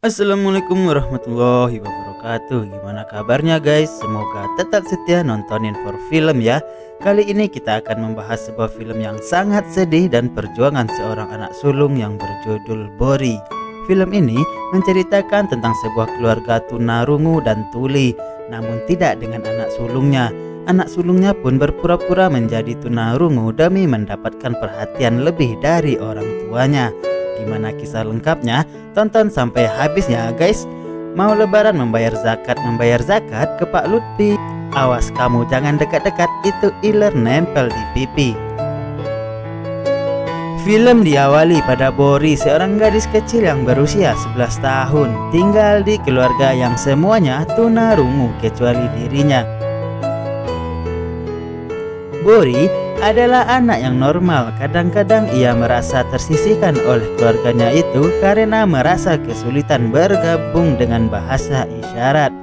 Assalamualaikum warahmatullahi wabarakatuh. Gimana kabarnya guys? Semoga tetap setia nontonin For Film ya. Kali ini kita akan membahas sebuah film yang sangat sedih dan perjuangan seorang anak sulung yang berjudul Bori. Film ini menceritakan tentang sebuah keluarga tunarungu dan tuli, namun tidak dengan anak sulungnya. Anak sulungnya pun berpura-pura menjadi tunarungu demi mendapatkan perhatian lebih dari orang tuanya. Gimana kisah lengkapnya? Tonton sampai habis ya guys. Mau lebaran membayar zakat ke Pak Lutfi. Awas kamu jangan dekat-dekat, itu iler nempel di pipi. Film diawali pada Bori, seorang gadis kecil yang berusia 11 tahun, tinggal di keluarga yang semuanya tunarungu kecuali dirinya. Bori adalah anak yang normal. Kadang-kadang ia merasa tersisihkan oleh keluarganya itu karena merasa kesulitan bergabung dengan bahasa isyarat.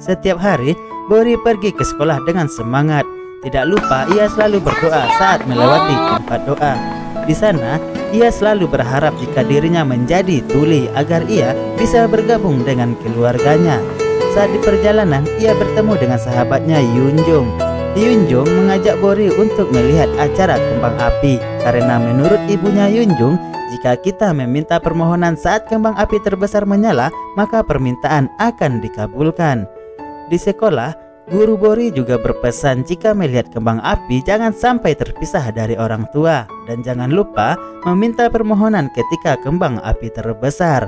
Setiap hari Bori pergi ke sekolah dengan semangat. Tidak lupa ia selalu berdoa saat melewati tempat doa. Di sana ia selalu berharap jika dirinya menjadi tuli agar ia bisa bergabung dengan keluarganya. Saat di perjalanan ia bertemu dengan sahabatnya Yunjung. Yunjung mengajak Bori untuk melihat acara kembang api karena menurut ibunya Yunjung, jika kita meminta permohonan saat kembang api terbesar menyala, maka permintaan akan dikabulkan. Di sekolah, guru Bori juga berpesan jika melihat kembang api jangan sampai terpisah dari orang tua dan jangan lupa meminta permohonan ketika kembang api terbesar.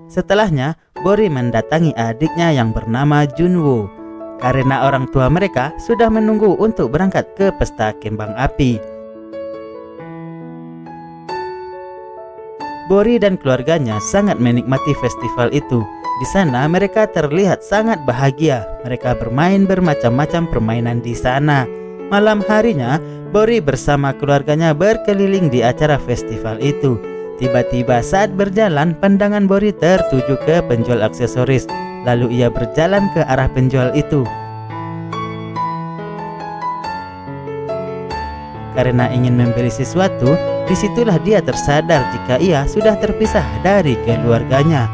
Setelahnya, Bori mendatangi adiknya yang bernama Junwoo karena orang tua mereka sudah menunggu untuk berangkat ke pesta kembang api. Bori dan keluarganya sangat menikmati festival itu. Di sana mereka terlihat sangat bahagia. Mereka bermain bermacam-macam permainan di sana. Malam harinya, Bori bersama keluarganya berkeliling di acara festival itu. Tiba-tiba saat berjalan, pandangan Bori tertuju ke penjual aksesoris. Lalu ia berjalan ke arah penjual itu. Karena ingin membeli sesuatu, disitulah dia tersadar jika ia sudah terpisah dari keluarganya.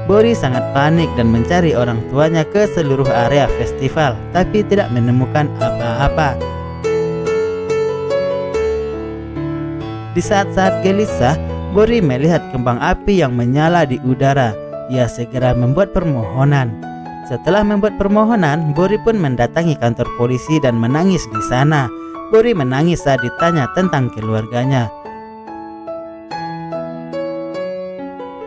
Bori sangat panik dan mencari orang tuanya ke seluruh area festival, tapi tidak menemukan apa-apa. Di saat-saat gelisah, Bori melihat kembang api yang menyala di udara. Ia segera membuat permohonan. Setelah membuat permohonan, Bori pun mendatangi kantor polisi dan menangis di sana. Bori menangis saat ditanya tentang keluarganya.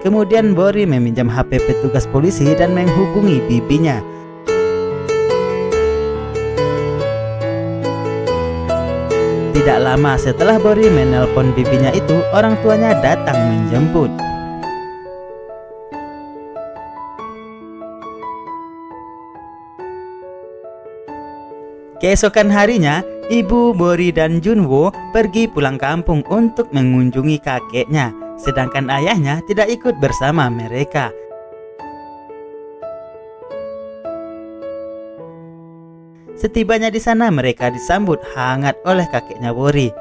Kemudian Bori meminjam HP petugas polisi dan menghubungi bibinya. Tidak lama setelah Bori menelpon bibinya itu, orang tuanya datang menjemput. Keesokan harinya, ibu Bori dan Junwoo pergi pulang kampung untuk mengunjungi kakeknya, sedangkan ayahnya tidak ikut bersama mereka. Setibanya di sana, mereka disambut hangat oleh kakeknya Bori.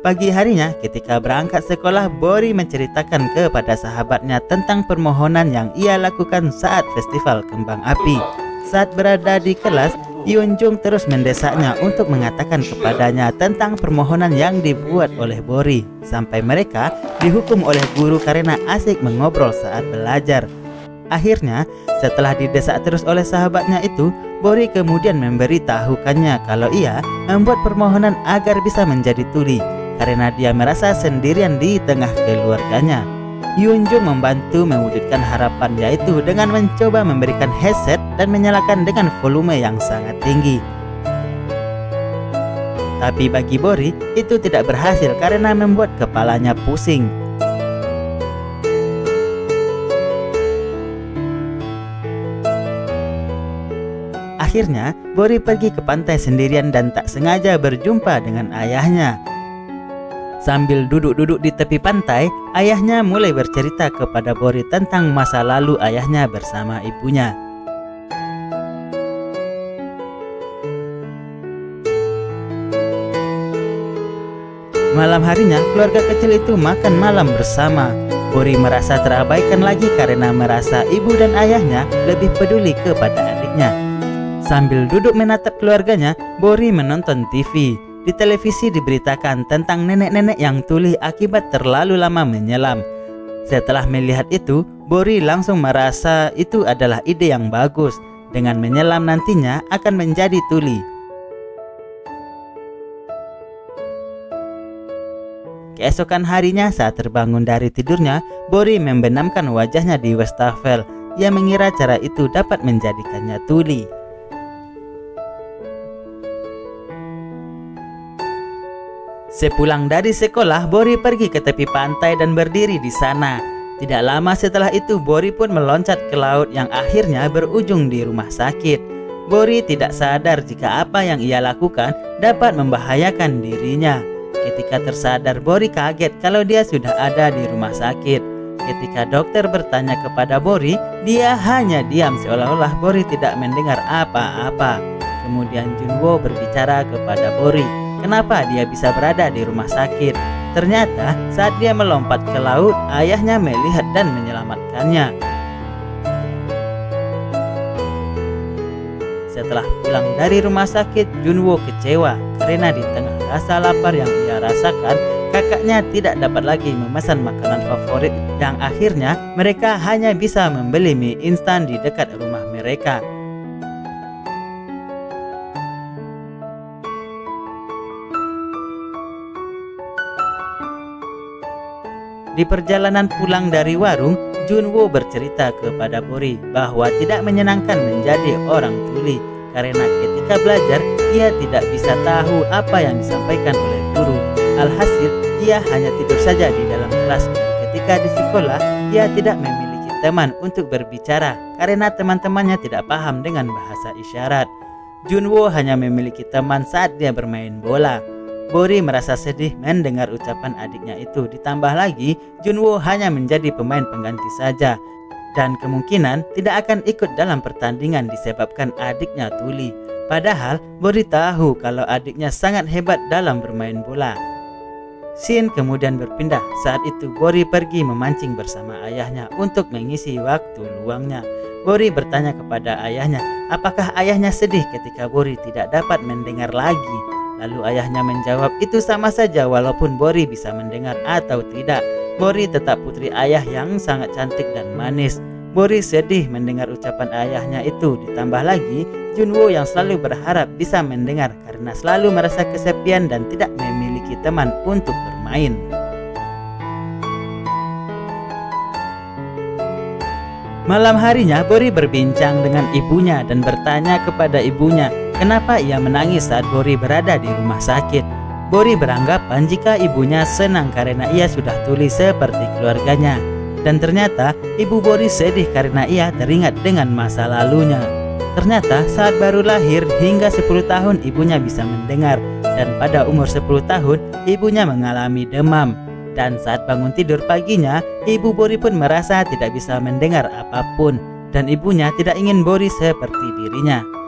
Pagi harinya, ketika berangkat sekolah, Bori menceritakan kepada sahabatnya tentang permohonan yang ia lakukan saat festival kembang api. Saat berada di kelas, Yunjung terus mendesaknya untuk mengatakan kepadanya tentang permohonan yang dibuat oleh Bori, sampai mereka dihukum oleh guru karena asik mengobrol saat belajar. Akhirnya, setelah didesak terus oleh sahabatnya itu, Bori kemudian memberitahukannya kalau ia membuat permohonan agar bisa menjadi tuli karena dia merasa sendirian di tengah keluarganya. Yunjung membantu mewujudkan harapan, yaitu dengan mencoba memberikan headset dan menyalakan dengan volume yang sangat tinggi. Tapi bagi Bori, itu tidak berhasil karena membuat kepalanya pusing. Akhirnya, Bori pergi ke pantai sendirian dan tak sengaja berjumpa dengan ayahnya. Sambil duduk-duduk di tepi pantai, ayahnya mulai bercerita kepada Bori tentang masa lalu ayahnya bersama ibunya. Malam harinya, keluarga kecil itu makan malam bersama. Bori merasa terabaikan lagi karena merasa ibu dan ayahnya lebih peduli kepada adiknya. Sambil duduk menatap keluarganya, Bori menonton TV. Di televisi diberitakan tentang nenek-nenek yang tuli akibat terlalu lama menyelam. Setelah melihat itu, Bori langsung merasa itu adalah ide yang bagus. Dengan menyelam nantinya akan menjadi tuli. Keesokan harinya saat terbangun dari tidurnya, Bori membenamkan wajahnya di wastafel. Ia mengira cara itu dapat menjadikannya tuli. Sepulang dari sekolah, Bori pergi ke tepi pantai dan berdiri di sana. Tidak lama setelah itu, Bori pun meloncat ke laut yang akhirnya berujung di rumah sakit. Bori tidak sadar jika apa yang ia lakukan dapat membahayakan dirinya. Ketika tersadar, Bori kaget kalau dia sudah ada di rumah sakit. Ketika dokter bertanya kepada Bori, dia hanya diam seolah-olah Bori tidak mendengar apa-apa. Kemudian Junwo berbicara kepada Bori, kenapa dia bisa berada di rumah sakit. Ternyata saat dia melompat ke laut, ayahnya melihat dan menyelamatkannya. Setelah pulang dari rumah sakit, Junwo kecewa karena di tengah rasa lapar yang ia rasakan, kakaknya tidak dapat lagi memesan makanan favorit yang akhirnya mereka hanya bisa membeli mie instan di dekat rumah mereka. Di perjalanan pulang dari warung, Junwo bercerita kepada Bori bahwa tidak menyenangkan menjadi orang tuli karena ketika belajar ia tidak bisa tahu apa yang disampaikan oleh guru. Alhasil ia hanya tidur saja di dalam kelas. Ketika di sekolah ia tidak memiliki teman untuk berbicara karena teman-temannya tidak paham dengan bahasa isyarat. Junwo hanya memiliki teman saat dia bermain bola. Bori merasa sedih mendengar ucapan adiknya itu. Ditambah lagi, Junwo hanya menjadi pemain pengganti saja dan kemungkinan tidak akan ikut dalam pertandingan disebabkan adiknya tuli. Padahal Bori tahu kalau adiknya sangat hebat dalam bermain bola. Scene kemudian berpindah. Saat itu Bori pergi memancing bersama ayahnya untuk mengisi waktu luangnya. Bori bertanya kepada ayahnya, apakah ayahnya sedih ketika Bori tidak dapat mendengar lagi? Lalu ayahnya menjawab, itu sama saja walaupun Bori bisa mendengar atau tidak. Bori tetap putri ayah yang sangat cantik dan manis. Bori sedih mendengar ucapan ayahnya itu. Ditambah lagi, Junwo yang selalu berharap bisa mendengar karena selalu merasa kesepian dan tidak memiliki teman untuk bermain. Malam harinya, Bori berbincang dengan ibunya dan bertanya kepada ibunya kenapa ia menangis saat Bori berada di rumah sakit. Bori beranggapan jika ibunya senang karena ia sudah tuli seperti keluarganya. Dan ternyata ibu Bori sedih karena ia teringat dengan masa lalunya. Ternyata saat baru lahir hingga 10 tahun ibunya bisa mendengar. Dan pada umur 10 tahun ibunya mengalami demam. Dan saat bangun tidur paginya, ibu Bori pun merasa tidak bisa mendengar apapun. Dan ibunya tidak ingin Bori seperti dirinya.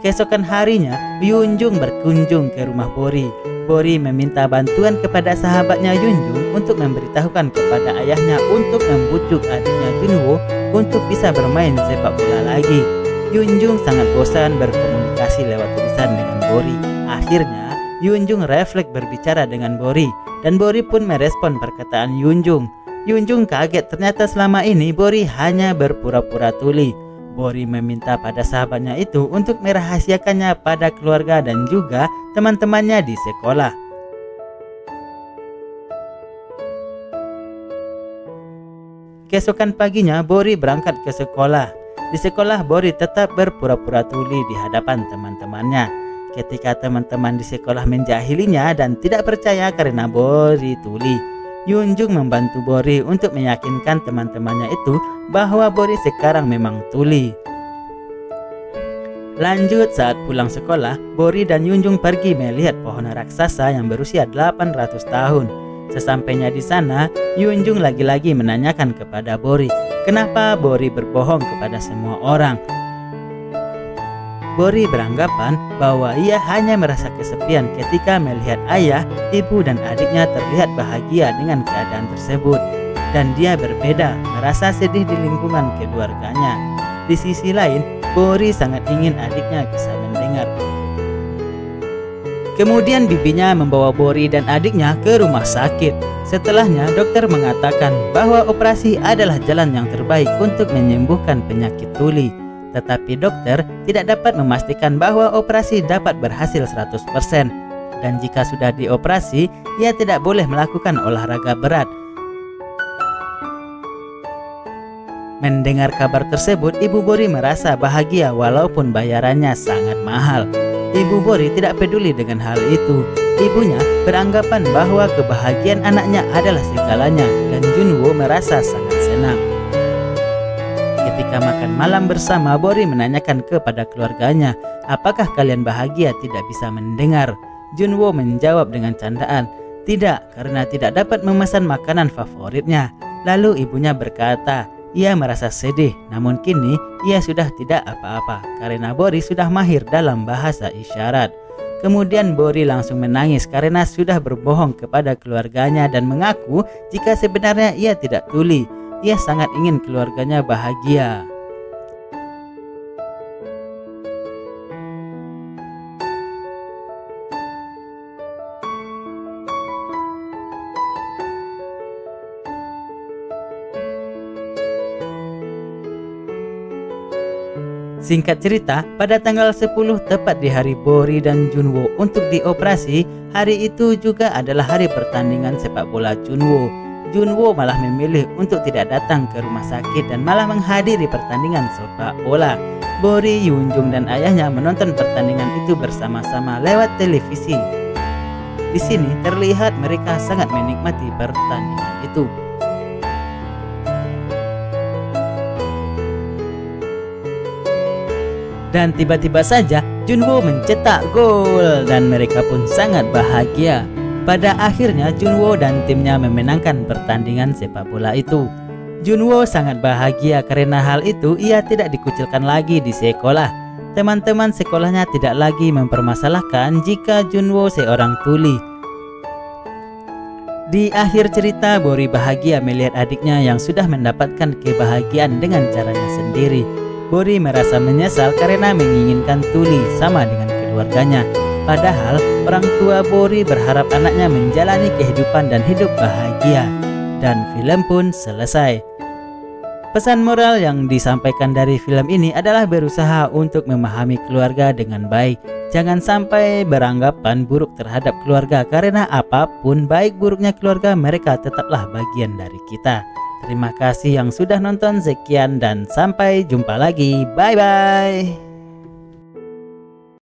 Keesokan harinya, Yunjung berkunjung ke rumah Bori. Bori meminta bantuan kepada sahabatnya Yunjung untuk memberitahukan kepada ayahnya untuk membujuk adiknya Junwo untuk bisa bermain sepak bola lagi. Yunjung sangat bosan berkomunikasi lewat tulisan dengan Bori. Akhirnya, Yunjung refleks berbicara dengan Bori dan Bori pun merespon perkataan Yunjung. Yunjung kaget ternyata selama ini Bori hanya berpura-pura tuli. Bori meminta pada sahabatnya itu untuk merahasiakannya pada keluarga dan juga teman-temannya di sekolah. Keesokan paginya Bori berangkat ke sekolah. Di sekolah Bori tetap berpura-pura tuli di hadapan teman-temannya. Ketika teman-teman di sekolah menjahilinya dan tidak percaya karena Bori tuli, Yunjung membantu Bori untuk meyakinkan teman-temannya itu bahwa Bori sekarang memang tuli. Lanjut, saat pulang sekolah, Bori dan Yunjung pergi melihat pohon raksasa yang berusia 800 tahun. Sesampainya di sana, Yunjung lagi-lagi menanyakan kepada Bori, kenapa Bori berbohong kepada semua orang. Bori beranggapan bahwa ia hanya merasa kesepian ketika melihat ayah, ibu, dan adiknya terlihat bahagia dengan keadaan tersebut. Dan dia berbeda, merasa sedih di lingkungan keluarganya. Di sisi lain, Bori sangat ingin adiknya bisa mendengar. Kemudian bibinya membawa Bori dan adiknya ke rumah sakit. Setelahnya, dokter mengatakan bahwa operasi adalah jalan yang terbaik untuk menyembuhkan penyakit tuli. Tetapi dokter tidak dapat memastikan bahwa operasi dapat berhasil 100%. Dan jika sudah dioperasi, ia tidak boleh melakukan olahraga berat. Mendengar kabar tersebut, Ibu Bori merasa bahagia walaupun bayarannya sangat mahal. Ibu Bori tidak peduli dengan hal itu. Ibunya beranggapan bahwa kebahagiaan anaknya adalah segalanya dan Junwo merasa sangat senang. Ketika makan malam bersama, Bori menanyakan kepada keluarganya, apakah kalian bahagia tidak bisa mendengar? Junwo menjawab dengan candaan, tidak, karena tidak dapat memesan makanan favoritnya. Lalu ibunya berkata, ia merasa sedih, namun kini ia sudah tidak apa-apa karena Bori sudah mahir dalam bahasa isyarat. Kemudian Bori langsung menangis karena sudah berbohong kepada keluarganya dan mengaku jika sebenarnya ia tidak tuli. Ia sangat ingin keluarganya bahagia. Singkat cerita, pada tanggal 10 tepat di hari Bori dan Junwo untuk dioperasi, hari itu juga adalah hari pertandingan sepak bola Junwo. Junwo malah memilih untuk tidak datang ke rumah sakit dan malah menghadiri pertandingan sepak bola. Bori, Yunjung, dan ayahnya menonton pertandingan itu bersama-sama lewat televisi. Di sini terlihat mereka sangat menikmati pertandingan itu. Dan tiba-tiba saja Junwo mencetak gol dan mereka pun sangat bahagia. Pada akhirnya Junwo dan timnya memenangkan pertandingan sepak bola itu. Junwo sangat bahagia karena hal itu ia tidak dikucilkan lagi di sekolah. Teman-teman sekolahnya tidak lagi mempermasalahkan jika Junwo seorang tuli. Di akhir cerita, Bori bahagia melihat adiknya yang sudah mendapatkan kebahagiaan dengan caranya sendiri. Bori merasa menyesal karena menginginkan tuli sama dengan keluarganya. Padahal orang tua Bori berharap anaknya menjalani kehidupan dan hidup bahagia. Dan film pun selesai. Pesan moral yang disampaikan dari film ini adalah berusaha untuk memahami keluarga dengan baik. Jangan sampai beranggapan buruk terhadap keluarga karena apapun baik buruknya keluarga, mereka tetaplah bagian dari kita. Terima kasih yang sudah nonton, sekian dan sampai jumpa lagi. Bye-bye.